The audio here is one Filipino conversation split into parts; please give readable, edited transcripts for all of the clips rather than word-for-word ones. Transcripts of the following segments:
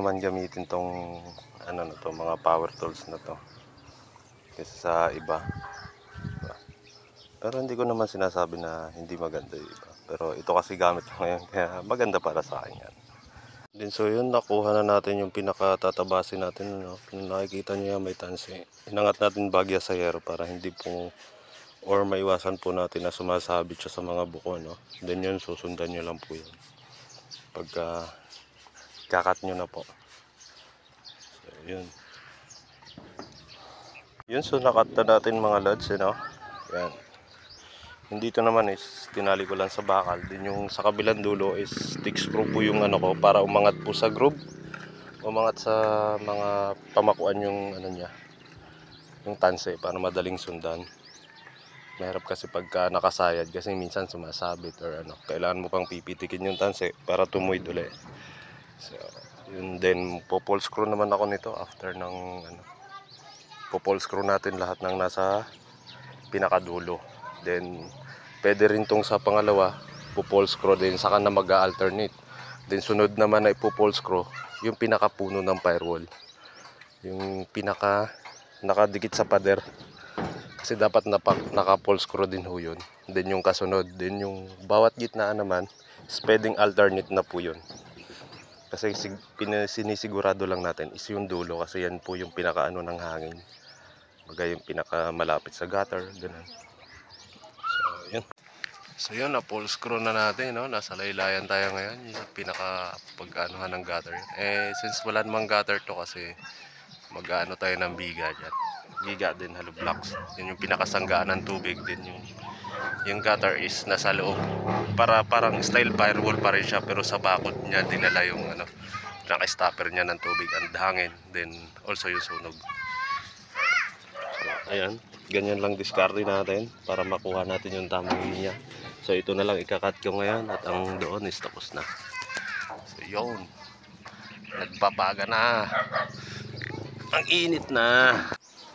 naman gamitin tong ano na to, mga power tools na to kaysa sa iba. Diba? Pero hindi ko naman sinasabi na hindi maganda yung iba. Pero ito kasi gamit ko ngayon kaya maganda para sa akin yan. Din so yun, nakuha na natin yung pinakatatabasin natin, ano. Kung nakikita niyo yan, may tansi. Inangat natin bagya sa yero para hindi po or maiwasan po natin na sumasabit siya sa mga buko, no. Then yun, susundan nyo lang po yun pagka kakat nyo na po. So yun. Yun, so nakat na natin mga lods, no. Yan. Yung dito naman is tinali ko lang sa bakal. Din yung sa kabilang dulo is stick screw po yung ano ko para umangat po sa groove. Umangat sa mga pamakuan yung ano niya, yung tanse para madaling sundan. Mahirap kasi pagka nakasayad kasi minsan sumasabit or ano. Kailangan mo pang pipitikin yung tanse para tumuwid uli. So, yun din, popol screw naman ako nito after ng ano. Popol screw natin lahat ng nasa pinakadulo. Then pwede rin tong sa pangalawa, popol screw din saka na mag-alternate. Then sunod naman ay popol screw yung pinakapuno ng firewall. Yung pinaka nakadikit sa pader. Kasi dapat naka-pole screw din ho yun. Then yung kasunod, then yung bawat gitnaan naman is pwedeng alternate na po yun. Kasi sinisigurado lang natin is yung dulo kasi yan po yung pinakaano ng hangin. Bagay yung pinaka malapit sa gutter, ganun. So yun. So yun, na-pole screw na natin, no? Nasa laylayan tayo ngayon, yung pinaka pag-anuhan ng gutter. Since wala namang gutter to kasi mag-ano tayo ng biga dyan. Giga din, hollow blocks. Yun yung pinakasanggaan ng tubig din. Yung gutter is nasa loob. Parang style firewall pa rin siya pero sa bakod niya dinala yung ano, naka-stopper niya ng tubig and hangin. Then also yung sunog. So, ayan. Ganyan lang diskarte natin para makuha natin yung tamang linya. So ito na lang ikakat ko ngayon at ang doon is tapos na. So yun. Nagpapaga na. Ang init na.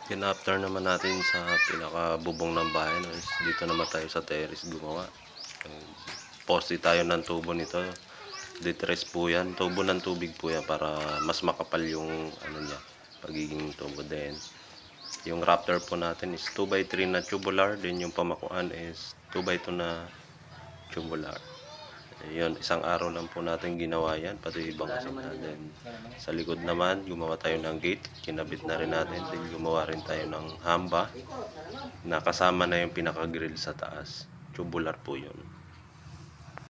Yun, after naman natin sa pinakabubong ng bahay, no, dito naman tayo sa terrace gumawa. Poste tayo ng tubo nito. Detres po yan. Tubo ng tubig po yan para mas makapal yung ano niya, pagiging tubo din. Yung raptor po natin is 2x3 na tubular. Then yung pamakuan is 2x2 na tubular. Yun, isang araw lang po natin ginawa yan, pati ibang kasi natin. Sa likod naman, gumawa tayo ng gate, kinabit na rin natin. Then gumawa rin tayo ng hamba, na kasama na yung pinaka-grill sa taas. Tubular po yun.